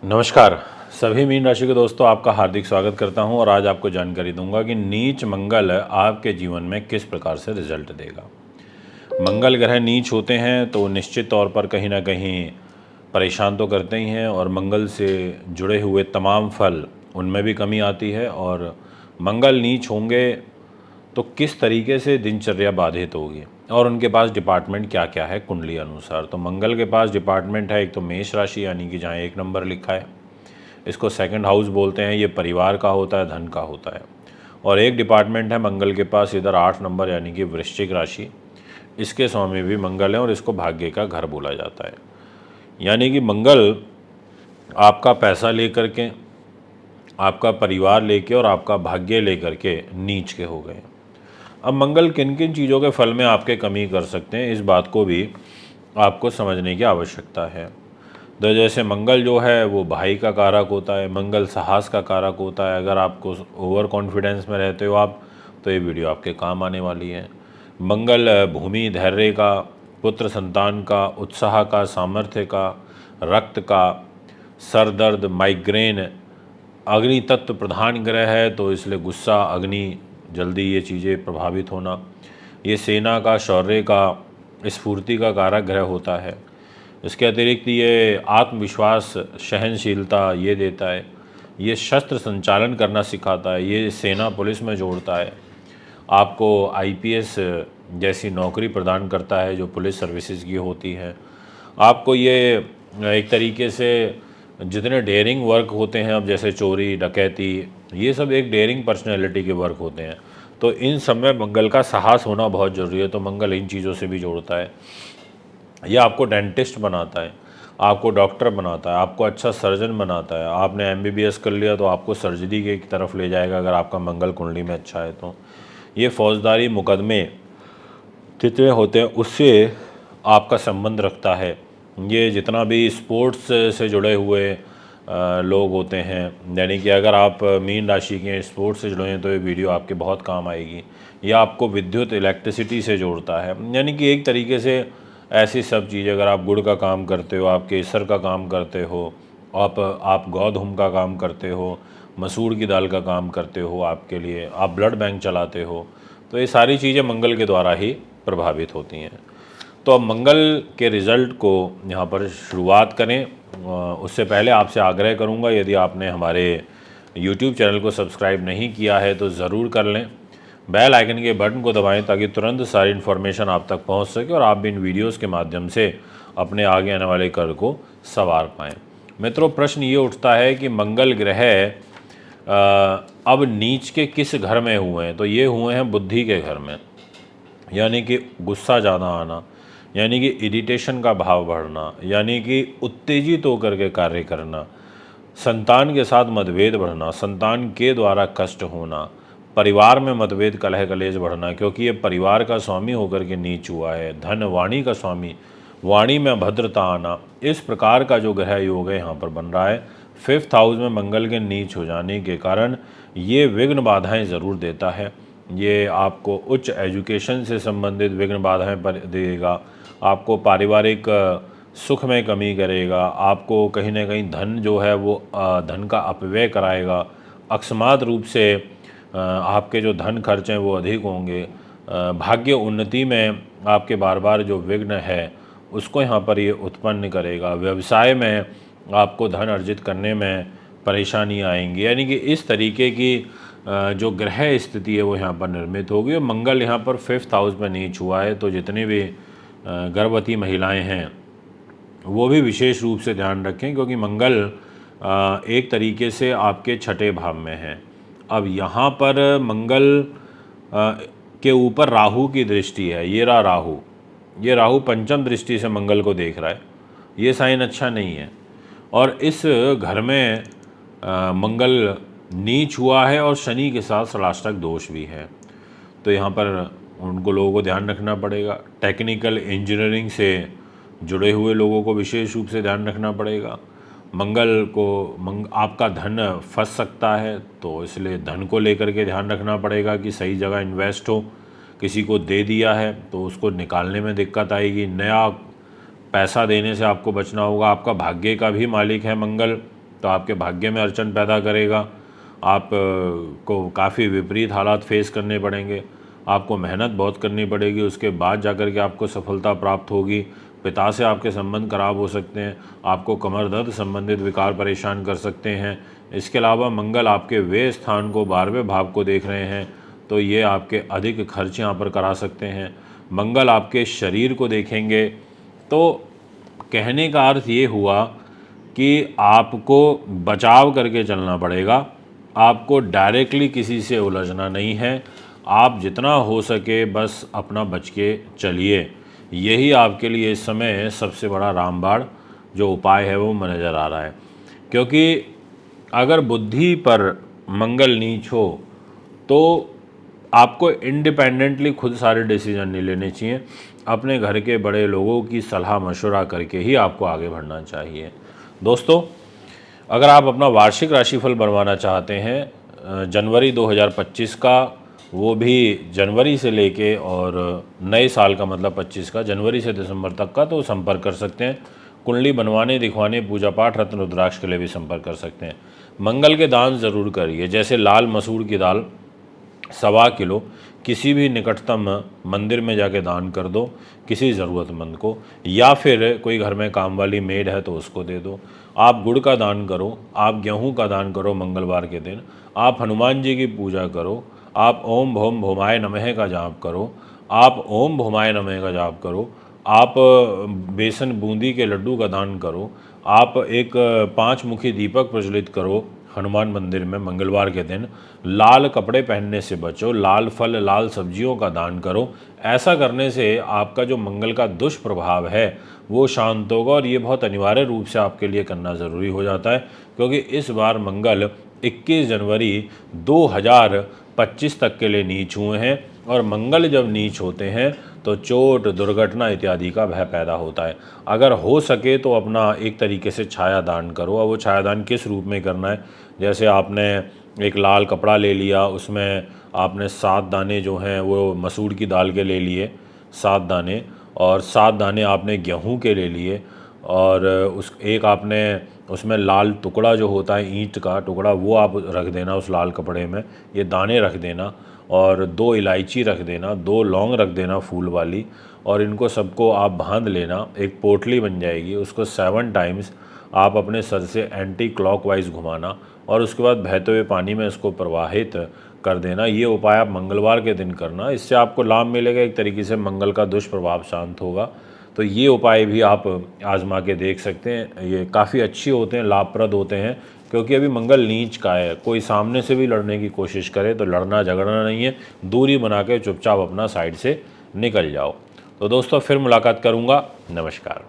नमस्कार सभी मीन राशि के दोस्तों, आपका हार्दिक स्वागत करता हूं और आज आपको जानकारी दूंगा कि नीच मंगल आपके जीवन में किस प्रकार से रिजल्ट देगा। मंगल ग्रह नीच होते हैं तो निश्चित तौर पर कहीं ना कहीं परेशान तो करते ही हैं और मंगल से जुड़े हुए तमाम फल उनमें भी कमी आती है। और मंगल नीच होंगे तो किस तरीके से दिनचर्या बाधित होगी और उनके पास डिपार्टमेंट क्या क्या है कुंडली अनुसार। तो मंगल के पास डिपार्टमेंट है एक तो मेष राशि, यानी कि जहाँ 1 नंबर लिखा है, इसको सेकंड हाउस बोलते हैं। ये परिवार का होता है, धन का होता है। और एक डिपार्टमेंट है मंगल के पास इधर 8 नंबर, यानी कि वृश्चिक राशि, इसके स्वामी भी मंगल है और इसको भाग्य का घर बोला जाता है। यानी कि मंगल आपका पैसा लेकर के, आपका परिवार लेके और आपका भाग्य लेकर के नीच के हो गए। अब मंगल किन किन चीज़ों के फल में आपके कमी कर सकते हैं, इस बात को भी आपको समझने की आवश्यकता है। तो जैसे मंगल जो है वो भाई का कारक होता है, मंगल साहस का कारक होता है। अगर आपको ओवर कॉन्फिडेंस में रहते हो आप, तो ये वीडियो आपके काम आने वाली है। मंगल भूमि, धैर्य का, पुत्र संतान का, उत्साह का, सामर्थ्य का, रक्त का, सर दर्द, माइग्रेन, अग्नि तत्व प्रधान ग्रह है तो इसलिए गुस्सा, अग्नि, जल्दी ये चीज़ें प्रभावित होना। ये सेना का, शौर्य का, स्फूर्ति का कारक ग्रह होता है। इसके अतिरिक्त ये आत्मविश्वास, सहनशीलता ये देता है। ये शस्त्र संचालन करना सिखाता है। ये सेना पुलिस में जोड़ता है। आपको आईपीएस जैसी नौकरी प्रदान करता है जो पुलिस सर्विसेज की होती है। आपको ये एक तरीके से जितने डेयरिंग वर्क होते हैं, अब जैसे चोरी, डकैती, ये सब एक डेयरिंग पर्सनैलिटी के वर्क होते हैं। तो इन सब में मंगल का साहस होना बहुत ज़रूरी है। तो मंगल इन चीज़ों से भी जोड़ता है। ये आपको डेंटिस्ट बनाता है, आपको डॉक्टर बनाता है, आपको अच्छा सर्जन बनाता है। आपने एमबीबीएस कर लिया तो आपको सर्जरी की तरफ ले जाएगा अगर आपका मंगल कुंडली में अच्छा है तो। ये फौजदारी मुकदमे जितने होते हैं उससे आपका संबंध रखता है। ये जितना भी स्पोर्ट्स से जुड़े हुए लोग होते हैं, यानी कि अगर आप मीन राशि के स्पोर्ट्स से जुड़े हैं तो ये वीडियो आपके बहुत काम आएगी। यह आपको विद्युत, इलेक्ट्रिसिटी से जोड़ता है। यानी कि एक तरीके से ऐसी सब चीज़ें, अगर आप गुड़ का काम करते हो, आप केसर का काम करते हो, आप गोधूम का काम करते हो, मसूर की दाल का काम करते हो, आपके लिए आप ब्लड बैंक चलाते हो, तो ये सारी चीज़ें मंगल के द्वारा ही प्रभावित होती हैं। तो अब मंगल के रिज़ल्ट को यहाँ पर शुरुआत करें। उससे पहले आपसे आग्रह करूँगा, यदि आपने हमारे YouTube चैनल को सब्सक्राइब नहीं किया है तो ज़रूर कर लें। बेल आइकन के बटन को दबाएं ताकि तुरंत सारी इन्फॉर्मेशन आप तक पहुंच सके और आप भी इन वीडियोस के माध्यम से अपने आगे आने वाले कर को संवार पाएँ। मित्रों, प्रश्न ये उठता है कि मंगल ग्रह अब नीच के किस घर में हुए हैं। तो ये हुए हैं बुद्धि के घर में, यानी कि गुस्सा ज़्यादा आना, यानी कि इरिटेशन का भाव बढ़ना, यानी कि उत्तेजित होकर के कार्य करना, संतान के साथ मतभेद बढ़ना, संतान के द्वारा कष्ट होना, परिवार में मतभेद, कलह कलेश बढ़ना, क्योंकि ये परिवार का स्वामी होकर के नीच हुआ है। धन, वाणी का स्वामी, वाणी में अभद्रता आना, इस प्रकार का जो ग्रह योग है यहाँ पर बन रहा है। 5th हाउस में मंगल के नीच हो जाने के कारण ये विघ्न बाधाएं ज़रूर देता है। ये आपको उच्च एजुकेशन से संबंधित विघ्न बाधाएं देगा, आपको पारिवारिक सुख में कमी करेगा, आपको कहीं ना कहीं धन जो है वो धन का अपव्यय कराएगा। अकस्मात रूप से आपके जो धन खर्च हैं वो अधिक होंगे। भाग्य उन्नति में आपके बार बार जो विघ्न है उसको यहाँ पर ये उत्पन्न करेगा। व्यवसाय में आपको धन अर्जित करने में परेशानी आएंगी। यानी कि इस तरीके की जो ग्रह स्थिति है वो यहाँ पर निर्मित होगी। और मंगल यहाँ पर 5th हाउस में नीच हुआ है, तो जितनी भी गर्भवती महिलाएं हैं वो भी विशेष रूप से ध्यान रखें, क्योंकि मंगल एक तरीके से आपके 6ठे भाव में है। अब यहाँ पर मंगल के ऊपर राहु की दृष्टि है। ये रहा राहु, ये राहु पंचम दृष्टि से मंगल को देख रहा है। ये साइन अच्छा नहीं है। और इस घर में मंगल नीच हुआ है और शनि के साथ षडाष्टक दोष भी है। तो यहाँ पर उनको लोगों को ध्यान रखना पड़ेगा। टेक्निकल इंजीनियरिंग से जुड़े हुए लोगों को विशेष रूप से ध्यान रखना पड़ेगा। मंगल को आपका धन फंस सकता है, तो इसलिए धन को लेकर के ध्यान रखना पड़ेगा कि सही जगह इन्वेस्ट हो। किसी को दे दिया है तो उसको निकालने में दिक्कत आएगी। नया पैसा देने से आपको बचना होगा। आपका भाग्य का भी मालिक है मंगल, तो आपके भाग्य में अड़चन पैदा करेगा। आप को काफ़ी विपरीत हालात फेस करने पड़ेंगे, आपको मेहनत बहुत करनी पड़ेगी, उसके बाद जाकर के आपको सफलता प्राप्त होगी। पिता से आपके संबंध खराब हो सकते हैं, आपको कमर दर्द संबंधित विकार परेशान कर सकते हैं। इसके अलावा मंगल आपके व्यय स्थान को 12वें भाव को देख रहे हैं, तो ये आपके अधिक खर्च यहाँ पर करा सकते हैं। मंगल आपके शरीर को देखेंगे, तो कहने का अर्थ ये हुआ कि आपको बचाव करके चलना पड़ेगा, आपको डायरेक्टली किसी से उलझना नहीं है। आप जितना हो सके बस अपना बच के चलिए, यही आपके लिए इस समय सबसे बड़ा रामबाण जो उपाय है वो नज़र आ रहा है। क्योंकि अगर बुद्धि पर मंगल नीच हो तो आपको इंडिपेंडेंटली खुद सारे डिसीजन नहीं लेने चाहिए, अपने घर के बड़े लोगों की सलाह मशवरा करके ही आपको आगे बढ़ना चाहिए। दोस्तों, अगर आप अपना वार्षिक राशिफल बनवाना चाहते हैं जनवरी 2025 का, वो भी जनवरी से लेके और नए साल का मतलब 25 का, जनवरी से दिसंबर तक का, तो संपर्क कर सकते हैं। कुंडली बनवाने, दिखवाने, पूजा पाठ, रत्न रुद्राक्ष के लिए भी संपर्क कर सकते हैं। मंगल के दान ज़रूर करिए, जैसे लाल मसूर की दाल 1.25 किलो किसी भी निकटतम मंदिर में जाके दान कर दो किसी ज़रूरतमंद को, या फिर कोई घर में काम वाली मेड है तो उसको दे दो। आप गुड़ का दान करो, आप गेहूं का दान करो मंगलवार के दिन, आप हनुमान जी की पूजा करो, आप ओम भोम भोमाय नमः का जाप करो, आप ओम भोमाय नमः का जाप करो, आप बेसन बूंदी के लड्डू का दान करो, आप एक 5 मुखी दीपक प्रज्वलित करो हनुमान मंदिर में मंगलवार के दिन, लाल कपड़े पहनने से बचो, लाल फल लाल सब्जियों का दान करो। ऐसा करने से आपका जो मंगल का दुष्प्रभाव है वो शांत होगा, और ये बहुत अनिवार्य रूप से आपके लिए करना ज़रूरी हो जाता है, क्योंकि इस बार मंगल 21 जनवरी 2025 तक के लिए नीच हुए हैं, और मंगल जब नीच होते हैं तो चोट, दुर्घटना इत्यादि का भय पैदा होता है। अगर हो सके तो अपना एक तरीके से छाया दान करो। अब वो छाया दान किस रूप में करना है, जैसे आपने एक लाल कपड़ा ले लिया, उसमें आपने 7 दाने जो हैं वो मसूर की दाल के ले लिए 7 दाने, और 7 दाने आपने गेहूं के ले लिए, और उस एक आपने उसमें लाल टुकड़ा जो होता है, ईंट का टुकड़ा, वो आप रख देना उस लाल कपड़े में, ये दाने रख देना, और 2 इलायची रख देना, 2 लौंग रख देना फूल वाली, और इनको सबको आप बांध लेना, एक पोटली बन जाएगी। उसको 7 टाइम्स आप अपने सर से एंटी क्लॉकवाइज घुमाना, और उसके बाद बहते हुए पानी में इसको प्रवाहित कर देना। ये उपाय आप मंगलवार के दिन करना, इससे आपको लाभ मिलेगा, एक तरीके से मंगल का दुष्प्रभाव शांत होगा। तो ये उपाय भी आप आजमा के देख सकते हैं, ये काफ़ी अच्छे होते हैं, लाभप्रद होते हैं, क्योंकि अभी मंगल नीच का है। कोई सामने से भी लड़ने की कोशिश करे तो लड़ना झगड़ना नहीं है, दूरी बना के चुपचाप अपना साइड से निकल जाओ। तो दोस्तों, फिर मुलाकात करूँगा। नमस्कार।